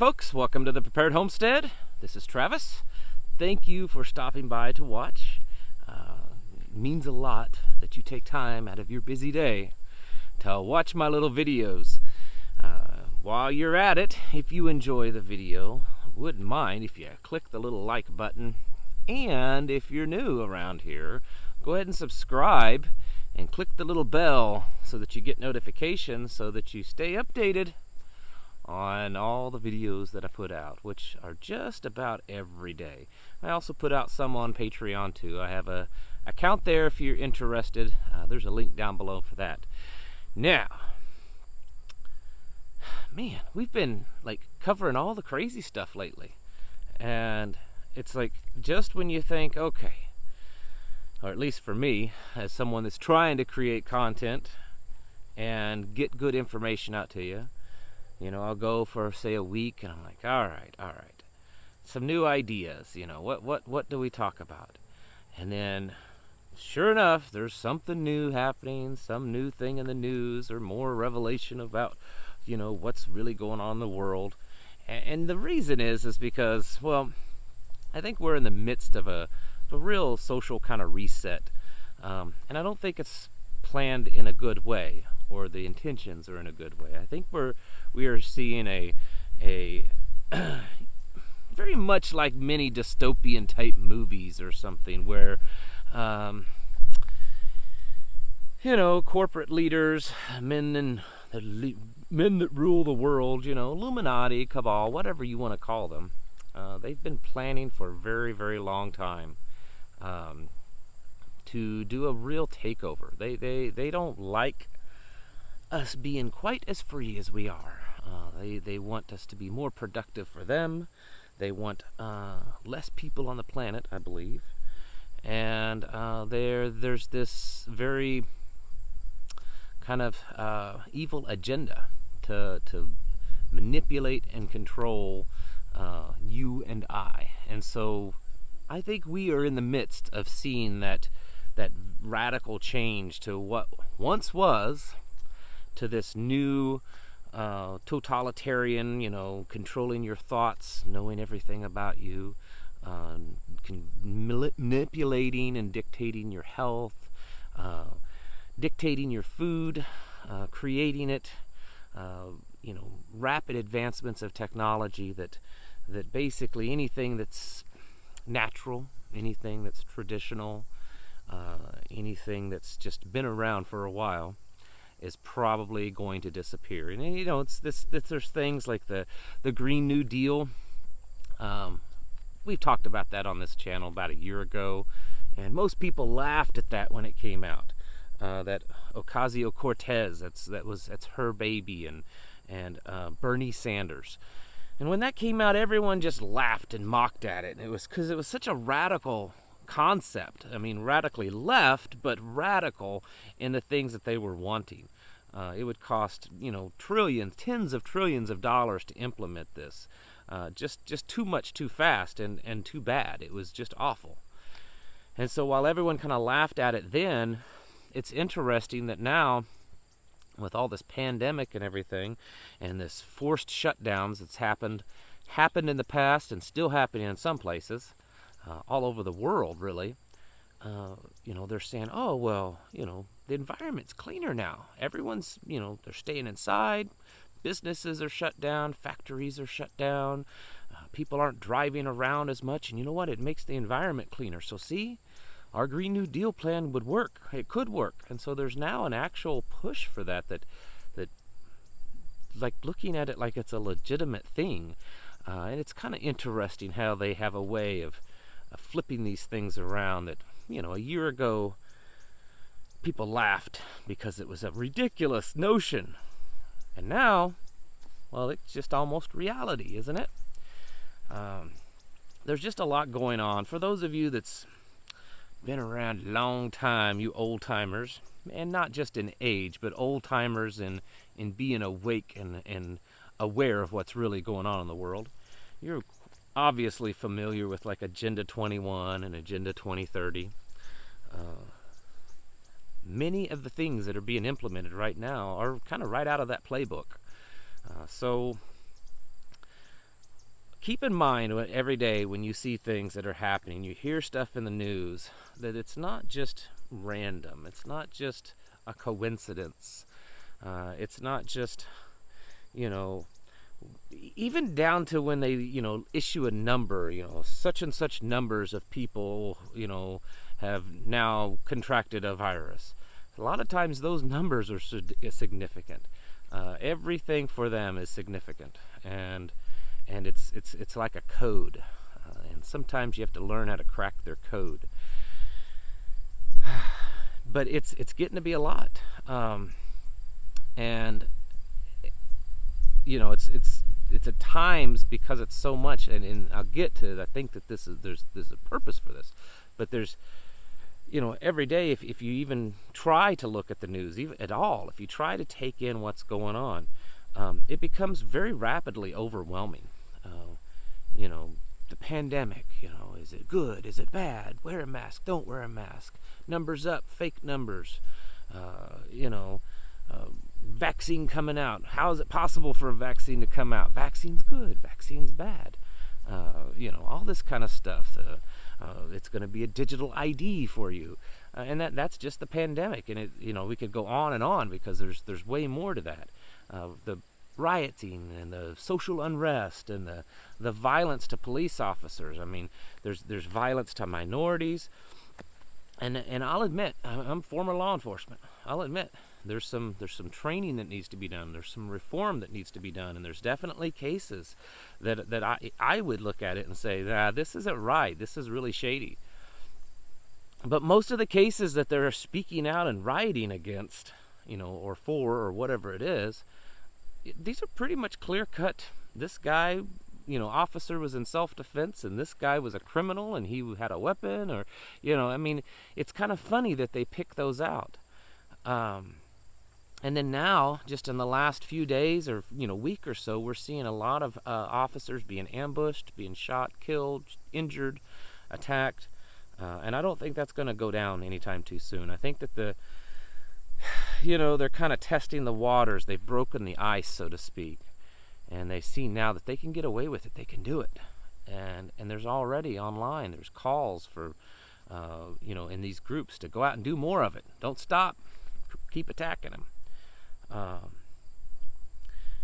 folks, welcome to the Prepared Homestead. This is Travis. Thank you for stopping by to watch. It means a lot that you take time out of your busy day to watch my little videos. While you're at it, if you enjoy the video, I wouldn't mind if you click the little like button. And if you're new around here, go ahead and subscribe and click the little bell so that you get notifications so that you stay updated on all the videos that I put out, which are just about every day. I also put out some on Patreon too. I have a account there if you're interested. There's a link down below for that. Now, man, we've been like covering all the crazy stuff lately, and it's like just when you think, okay, or at least for me, as someone that's trying to create content and get good information out to you, you know, I'll go for, say, a week, and I'm like, all right, some new ideas, you know, what do we talk about? And then, sure enough, there's something new happening, some new thing in the news, or more revelation about, you know, what's really going on in the world. And the reason is because, well, I think we're in the midst of a real social kind of reset, and I don't think it's planned in a good way, or the intentions are in a good way. I think we are seeing a very much like many dystopian type movies or something, where you know, corporate leaders, men that rule the world, you know, Illuminati, cabal, whatever you want to call them, they've been planning for a very, very long time to do a real takeover. They don't like us being quite as free as we are. They want us to be more productive for them. They want less people on the planet, I believe. And there's this very kind of evil agenda to manipulate and control you and I. And so I think we are in the midst of seeing that radical change to what once was, to this new totalitarian, you know, controlling your thoughts, knowing everything about you, manipulating and dictating your health, dictating your food, creating it, you know, rapid advancements of technology that basically anything that's natural, anything that's traditional, anything that's just been around for a while is probably going to disappear. And you know, there's things like the Green New Deal. We've talked about that on this channel about a year ago, and most people laughed at that when it came out. That Ocasio-Cortez, that's her baby, and Bernie Sanders. And when that came out, everyone just laughed and mocked at it. And it was because it was such a radical concept. I mean, radically left, but radical in the things that they were wanting. It would cost, you know, trillions, tens of trillions of dollars to implement this. Just too much, too fast, and too bad. It was just awful. And so while everyone kind of laughed at it then, it's interesting that now, with all this pandemic and everything, and this forced shutdowns that's happened in the past and still happening in some places, all over the world, really, you know, they're saying, oh, well, you know, the environment's cleaner now. Everyone's, you know, they're staying inside. Businesses are shut down. Factories are shut down. People aren't driving around as much. And you know what? It makes the environment cleaner. So see, our Green New Deal plan would work. It could work. And so there's now an actual push for that like looking at it like it's a legitimate thing. And it's kind of interesting how they have a way of flipping these things around that, you know, a year ago people laughed because it was a ridiculous notion. And now, well, it's just almost reality, isn't it? There's just a lot going on. For those of you that's been around a long time, you old-timers, and not just in age, but old-timers in being awake and aware of what's really going on in the world, you're obviously familiar with like Agenda 21 and Agenda 2030. Many of the things that are being implemented right now are kind of right out of that playbook. So keep in mind every day when you see things that are happening, you hear stuff in the news, that it's not just random. It's not just a coincidence. It's not just, even down to when they, issue a number, such and such numbers of people, have now contracted a virus. A lot of times those numbers are significant. Everything for them is significant, and it's like a code, and sometimes you have to learn how to crack their code. But it's getting to be a lot, and it's at times, because it's so much, and I'll get to it. I think that there's a purpose for this, but there's, every day, if you even try to look at the news, even at all, if you try to take in what's going on, it becomes very rapidly overwhelming. The pandemic, is it good? Is it bad? Wear a mask, don't wear a mask. Numbers up, fake numbers. Vaccine coming out. How is it possible for a vaccine to come out? Vaccine's good, vaccine's bad. All this kind of stuff. It's going to be a digital ID for you, and that's just the pandemic. And we could go on and on, because there's way more to that. The rioting and the social unrest and the violence to police officers. I mean, there's violence to minorities, and I'll admit, I'm former law enforcement. I'll admit there's some training that needs to be done. There's some reform that needs to be done, and there's definitely cases that I would look at it and say, this isn't right. This is really shady. But most of the cases that they're speaking out and rioting against, or for, or whatever it is, these are pretty much clear-cut. This guy, officer was in self-defense, and this guy was a criminal, and he had a weapon, or, it's kind of funny that they pick those out. And then now, just in the last few days or, week or so, we're seeing a lot of officers being ambushed, being shot, killed, injured, attacked. And I don't think that's going to go down anytime too soon. I think that they're kind of testing the waters. They've broken the ice, so to speak. And they see now that they can get away with it. They can do it. And there's already online, there's calls for, in these groups to go out and do more of it. Don't stop. Keep attacking them.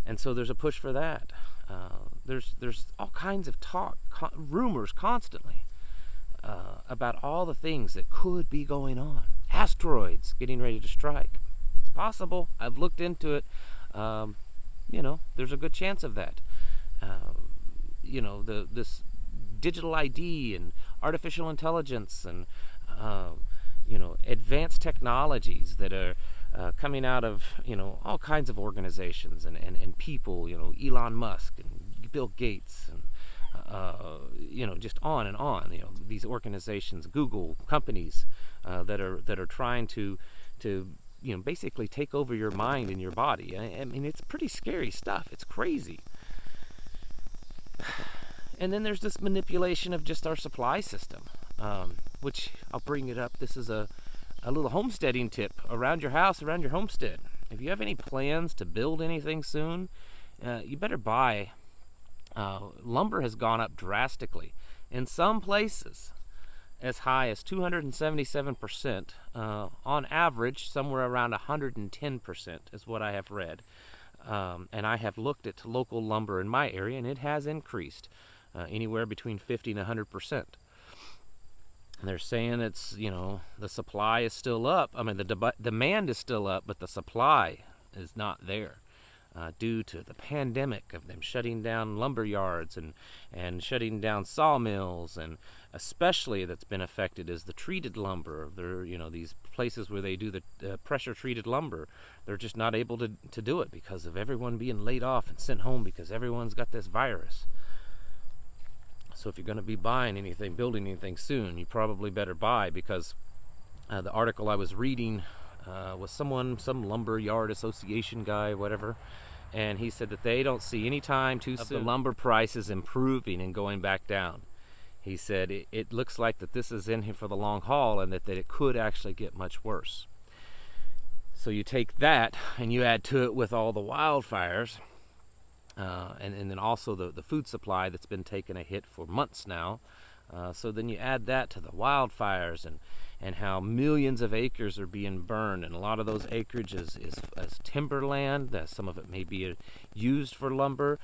And so there's a push for that. There's all kinds of talk, rumors constantly about all the things that could be going on. Asteroids getting ready to strike. It's possible. I've looked into it. There's a good chance of that. This digital ID and artificial intelligence and advanced technologies that are coming out of all kinds of organizations and people, Elon Musk and Bill Gates and just on and on. These organizations, Google, companies that are trying to basically take over your mind and your body. I mean, it's pretty scary stuff. It's crazy. And then there's this manipulation of just our supply system, which I'll bring it up. This is a little homesteading tip around your house, around your homestead. If you have any plans to build anything soon, you better buy. Lumber has gone up drastically. In some places, as high as 277%. On average, somewhere around 110% is what I have read. And I have looked at local lumber in my area, and it has increased anywhere between 50 and 100%. And they're saying it's, the supply is still up. I mean, the demand is still up, but the supply is not there due to the pandemic of them shutting down lumber yards and shutting down sawmills, and especially that's been affected is the treated lumber. They're, these places where they do the pressure-treated lumber, they're just not able to do it because of everyone being laid off and sent home because everyone's got this virus. So if you're going to be buying anything, building anything soon, you probably better buy, because the article I was reading was some lumber yard association guy, whatever, and he said that they don't see any time too soon the lumber prices improving and going back down. He said it looks like that this is in here for the long haul, and that it could actually get much worse. So you take that and you add to it with all the wildfires, and then also the food supply that's been taking a hit for months now. So then you add that to the wildfires and how millions of acres are being burned, and a lot of those acreage is timberland. Some of it may be used for lumber,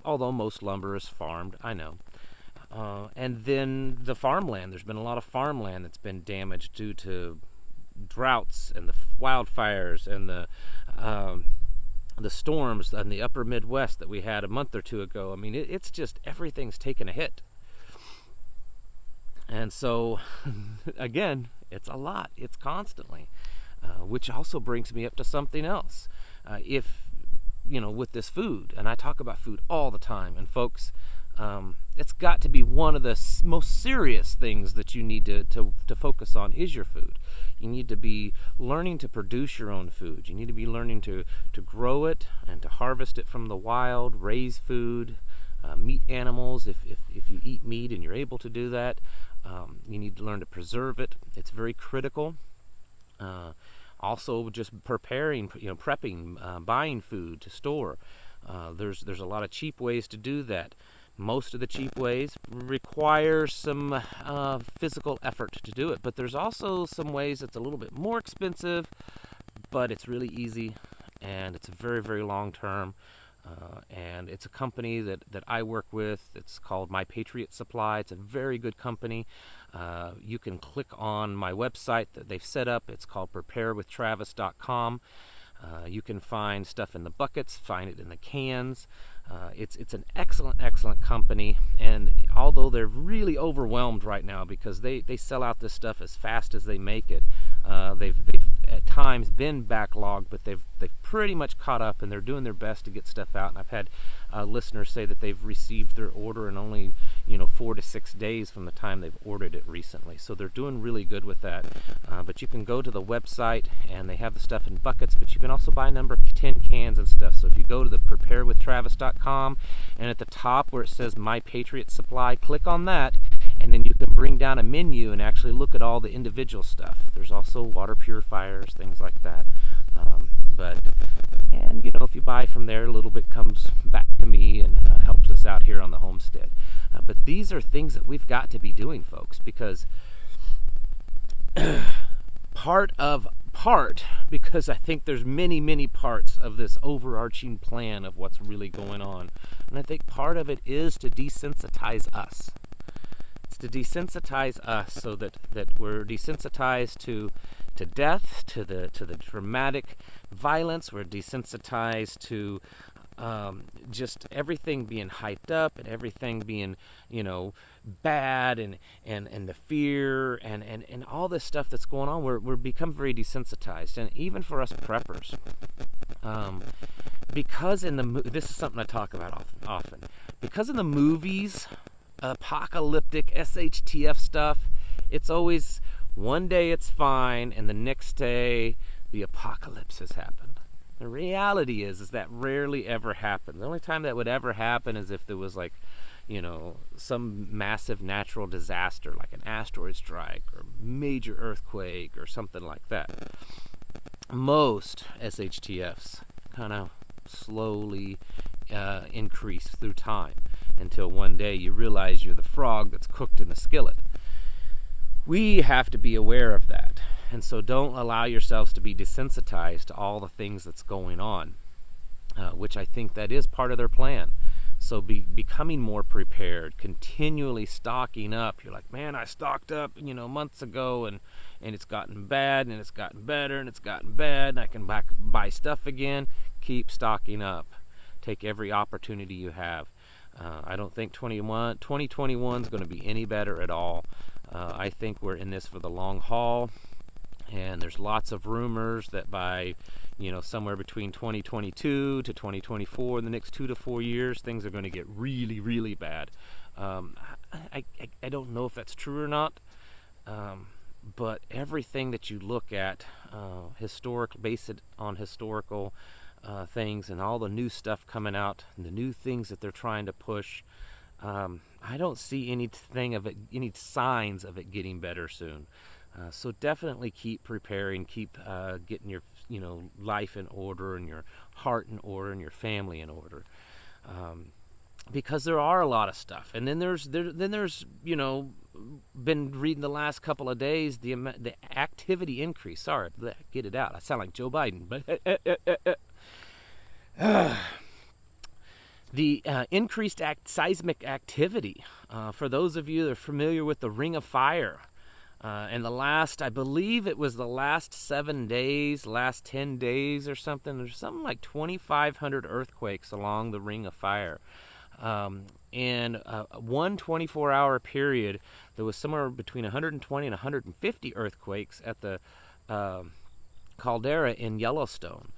although most lumber is farmed, I know. And then the farmland. There's been a lot of farmland that's been damaged due to droughts and the wildfires and the storms in the upper Midwest that we had a month or two ago. I mean, it's just everything's taken a hit. And so, again, it's a lot. It's constantly, which also brings me up to something else. If, with this food, and I talk about food all the time, and folks, it's got to be one of the most serious things that you need to focus on is your food. You need to be learning to produce your own food. You need to be learning to grow it and to harvest it from the wild, raise food, meat animals if you eat meat and you're able to do that. You need to learn to preserve it. It's very critical. Also, just preparing, prepping, buying food to store. There's a lot of cheap ways to do that. Most of the cheap ways require some physical effort to do it, but there's also some ways that's a little bit more expensive, but it's really easy, and it's very, very long term. And it's a company that I work with. It's called My Patriot Supply. It's a very good company. You can click on my website that they've set up. It's called preparewithtravis.com. You can find stuff in the buckets, find it in the cans. It's an excellent company, and although they're really overwhelmed right now because they sell out this stuff as fast as they make it, they've at times been backlogged, but they've pretty much caught up, and they're doing their best to get stuff out. And I've had listeners say that they've received their order in only 4 to 6 days from the time they've ordered it recently. So they're doing really good with that. But you can go to the website, and they have the stuff in buckets, but you can also buy number 10 cans and stuff. So if you go to the preparewithtravis.com, and at the top where it says My Patriot Supply, click on that, and then you can bring down a menu and actually look at all the individual stuff. There's also water purifiers, things like that. If you buy from there, a little bit comes back to me and helps us out here on the homestead. But these are things that we've got to be doing, folks, because because I think there's many parts of this overarching plan of what's really going on. And I think part of it is to desensitize us. It's to desensitize us so that we're desensitized to death, to the dramatic violence. We're desensitized to just everything being hyped up and everything being, bad and the fear and all this stuff that's going on. We're become very desensitized, and even for us preppers, because this is something I talk about often. Because in the movies, apocalyptic SHTF stuff, it's always one day it's fine, and the next day the apocalypse has happened. The reality is that rarely ever happens. The only time that would ever happen is if there was some massive natural disaster, like an asteroid strike or major earthquake or something like that. Most SHTFs kind of slowly increase through time until one day you realize you're the frog that's cooked in the skillet. We have to be aware of that. And so don't allow yourselves to be desensitized to all the things that's going on, which I think that is part of their plan. So becoming more prepared, continually stocking up. You're like, man, I stocked up, months ago, and it's gotten bad, and it's gotten better, and it's gotten bad, and I can buy stuff again. Keep stocking up. Take every opportunity you have. I don't think 2021 is going to be any better at all. I think we're in this for the long haul. And there's lots of rumors that by, somewhere between 2022 to 2024, in the next 2 to 4 years, things are going to get really, really bad. I don't know if that's true or not, but everything that you look at, based it on historical things, and all the new stuff coming out, and the new things that they're trying to push, I don't see any signs of it getting better soon. So definitely keep preparing, keep getting your life in order and your heart in order and your family in order. Because there are a lot of stuff, and then there's been reading the last couple of days the activity increase. Sorry, get it out. I sound like Joe Biden, but the increased seismic activity. For those of you that are familiar with the Ring of Fire, and I believe it was the last 7 days, last 10 days or something. There's something like 2,500 earthquakes along the Ring of Fire. In one 24-hour period, there was somewhere between 120 and 150 earthquakes at the caldera in Yellowstone.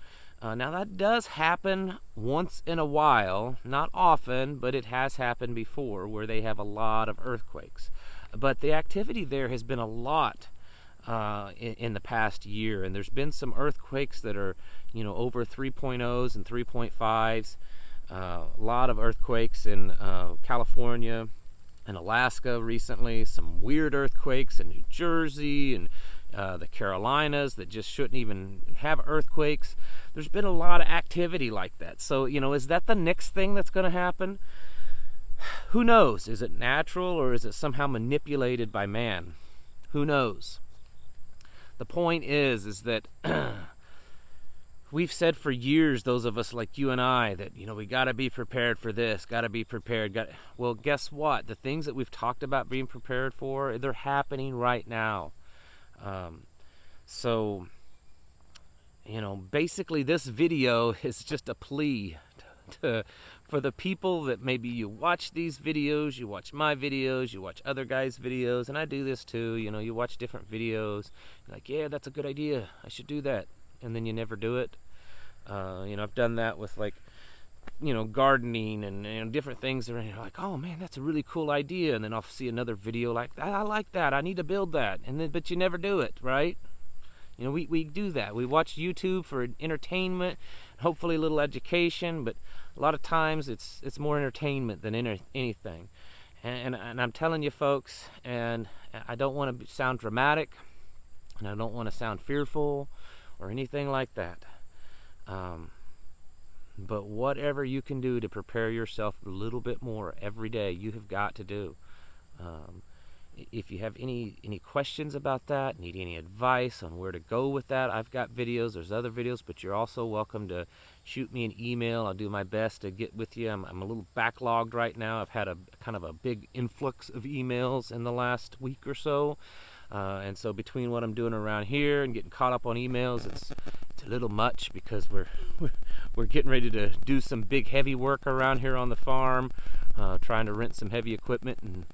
Now that does happen once in a while, not often, but it has happened before where they have a lot of earthquakes. But the activity there has been a lot in the past year, and there's been some earthquakes that are, over 3.0s and 3.5s. A lot of earthquakes in California and Alaska recently, some weird earthquakes in New Jersey and the Carolinas that just shouldn't even have earthquakes. There's been a lot of activity like that. So, is that the next thing that's going to happen? Who knows? Is it natural or is it somehow manipulated by man? Who knows? The point is that we've said for years, those of us like you and I, that, we got to be prepared for this, got to be prepared. Well, guess what? The things that we've talked about being prepared for, they're happening right now. So, basically this video is just a plea for the people that maybe you watch these videos, you watch my videos, you watch other guys' videos, and I do this too, you watch different videos, you're like, yeah, that's a good idea, I should do that, and then you never do it. I've done that with gardening and different things that are like, oh man, that's a really cool idea, and then I'll see another video like, I like that, I need to build that, but you never do it, right? We do that. We watch YouTube for entertainment, hopefully a little education, but a lot of times it's more entertainment than anything. And I'm telling you folks, and I don't want to sound dramatic, and I don't want to sound fearful or anything like that. But whatever you can do to prepare yourself a little bit more every day, you have got to do. If you have any questions about that, need any advice on where to go with that, I've got videos, there's other videos, but you're also welcome to shoot me an email. I'll do my best to get with you. I'm a little backlogged right now. I've had a kind of a big influx of emails in the last week or so. And so between what I'm doing around here and getting caught up on emails, it's a little much because we're getting ready to do some big heavy work around here on the farm, trying to rent some heavy equipment, and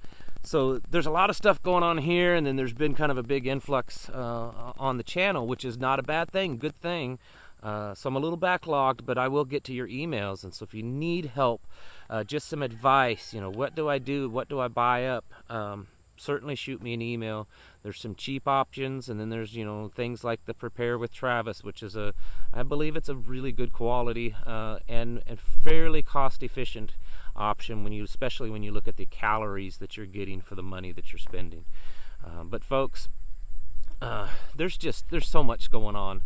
so there's a lot of stuff going on here, and then there's been kind of a big influx on the channel, which is not a bad thing, good thing. So I'm a little backlogged, but I will get to your emails, and so if you need help, just some advice, what do I do, what do I buy up, certainly shoot me an email. There's some cheap options, and then there's things like the Prepare with Travis, which is I believe it's a really good quality and fairly cost efficient option especially when you look at the calories that you're getting for the money that you're spending. But folks, there's so much going on,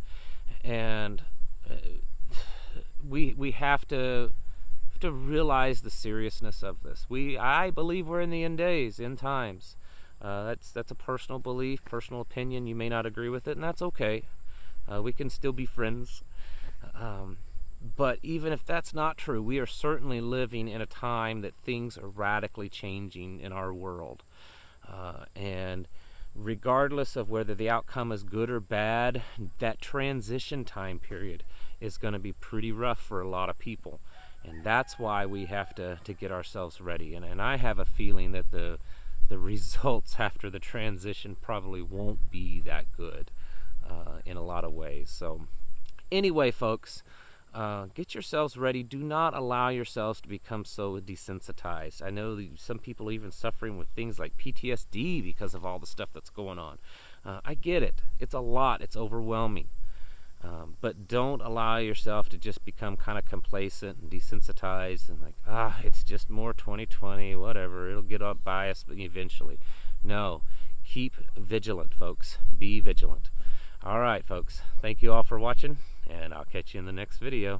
and we have to realize the seriousness of this. I believe we're in the end days, end times. That's a personal belief, personal opinion. You may not agree with it, and that's okay. We can still be friends. But even if that's not true, we are certainly living in a time that things are radically changing in our world. And regardless of whether the outcome is good or bad, that transition time period is going to be pretty rough for a lot of people. And that's why we have to get ourselves ready. And I have a feeling that the results after the transition probably won't be that good in a lot of ways. So anyway, folks, get yourselves ready. Do not allow yourselves to become so desensitized. I know some people are even suffering with things like PTSD because of all the stuff that's going on. I get it. It's a lot. It's overwhelming. But don't allow yourself to just become kind of complacent and desensitized and like, it's just more 2020, whatever, it'll get up by us eventually. No, keep vigilant, folks. Be vigilant. All right, folks. Thank you all for watching, and I'll catch you in the next video.